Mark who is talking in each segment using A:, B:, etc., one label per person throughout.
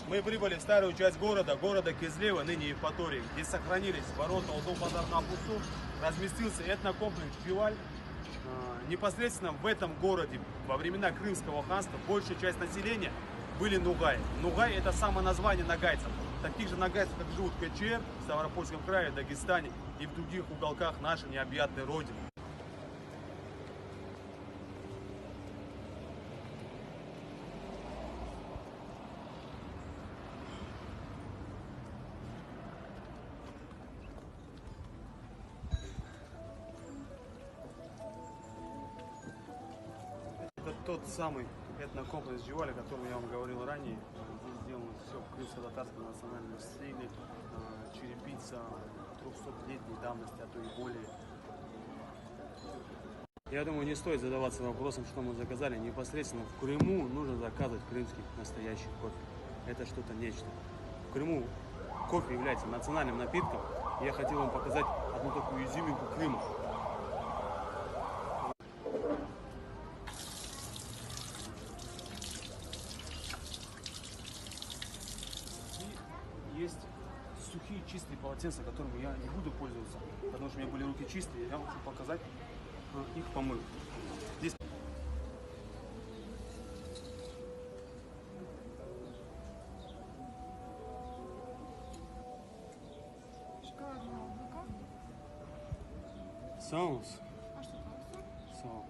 A: Мы прибыли в старую часть города Кизлева, ныне Евпатории, где сохранились ворота Олдо-Базар-Кампусу, разместился этнокомплекс Пиваль. Непосредственно в этом городе во времена Крымского ханства большая часть населения были нугаи. Нугай — это само название нагайцев. Таких же нагайцев, как живут в КЧР, в Ставропольском крае, Дагестане и в других уголках нашей необъятной родины. Это тот самый этнокомплекс Дживали, о котором я вам говорил ранее. Здесь сделано все в крымско-татарском национальном стиле. Черепица 300-летней давности, а то и более. Я думаю, не стоит задаваться вопросом, что мы заказали. Непосредственно в Крыму нужно заказывать крымский настоящий кофе. Это что-то нечто. В Крыму кофе является национальным напитком. Я хотел вам показать одну такую изюминку Крыма. Есть сухие чистые полотенца, которыми я не буду пользоваться, потому что у меня были руки чистые. Я вам хочу показать, их помыл. Здесь
B: шоколадное облако.
A: соус.
B: А что это?
A: Соус.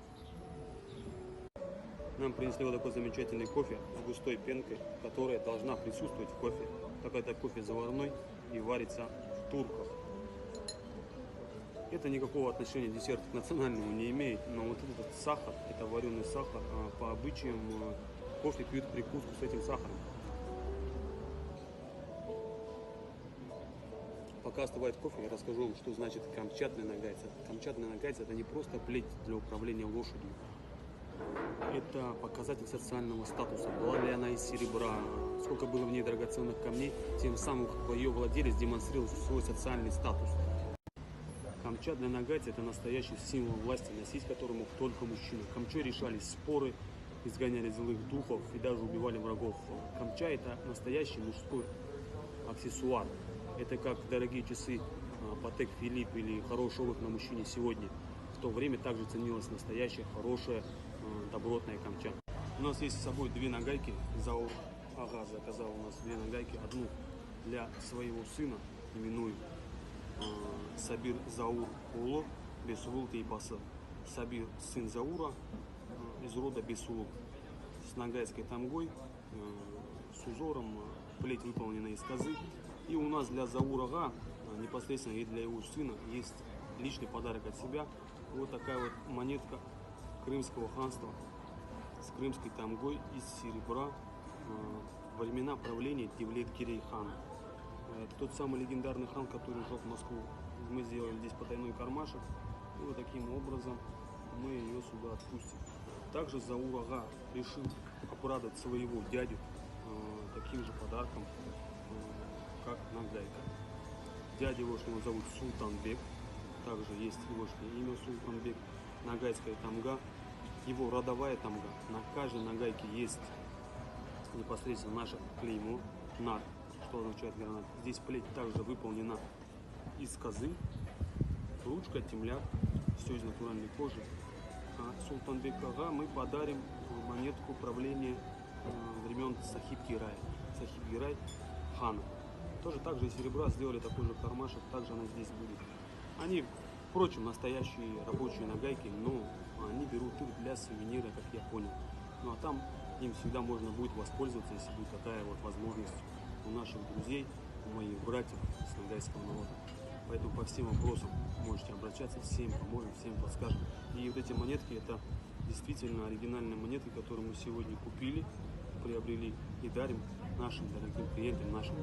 A: Нам принесли вот такой замечательный кофе с густой пенкой, которая должна присутствовать в кофе. Так это кофе заварной и варится в турках. Это никакого отношения десерт к национальному не имеет, но вот этот сахар, это вареный сахар, по обычаям кофе пьют прикуску с этим сахаром. Пока остывает кофе, я расскажу вам, что значит камчатный нагайц. Камчатный нагайц — это не просто плеть для управления лошадью. Это показатель социального статуса. Была ли она из серебра, сколько было в ней драгоценных камней, тем самым ее владелец демонстрировал свой социальный статус. Камчатный нагайц — это настоящий символ власти, носить который мог только мужчина. Камчой решались споры, изгоняли злых духов и даже убивали врагов. Камча — это настоящий мужской аксессуар. Это как дорогие часы Patek Philippe или хороший обувь на мужчине сегодня. В то время также ценилась настоящая, хорошая, добротная камча. У нас есть с собой две нагайки. Заур Ага заказал у нас две нагайки. Одну для своего сына, именуем Сабир Заур Уло Бесулу Тейпаса. Сабир — сын Заура из рода Бесулу. С нагайской тамгой, с узором, плеть выполнена из козы. И у нас для Заура Ага, непосредственно и для его сына, есть личный подарок от себя. Вот такая вот монетка Крымского ханства с крымской тамгой из серебра во времена правления Девлет-Гирей хана. Это тот самый легендарный хан, который жег Москву. Мы сделали здесь потайной кармашек, и вот таким образом мы ее сюда отпустим. Также Заур Ага решил обрадовать своего дядю таким же подарком, как нагайка. Дядя его зовут Султанбек, также есть его имя Султанбек. Нагайская тамга, его родовая тамга. На каждой нагайке есть непосредственно наше клеймо нар, что означает гранат. Здесь плеть также выполнена из козы, ручка, темляк, все из натуральной кожи. А Султанбек Ага мы подарим монетку правления времен Сахиб-Гирая. Сахиб-Гирай хана. Тоже также из серебра сделали такой же кармашек, также она здесь будет. Они, впрочем, настоящие рабочие нагайки, но они берут их для сувенира, как я понял. Ну а там им всегда можно будет воспользоваться, если будет такая вот возможность у наших друзей, у моих братьев с нагайского народа. Поэтому по всем вопросам можете обращаться, всем поможем, всем подскажем. И вот эти монетки — это действительно оригинальные монетки, которые мы сегодня купили, приобрели и дарим нашим дорогим клиентам, нашим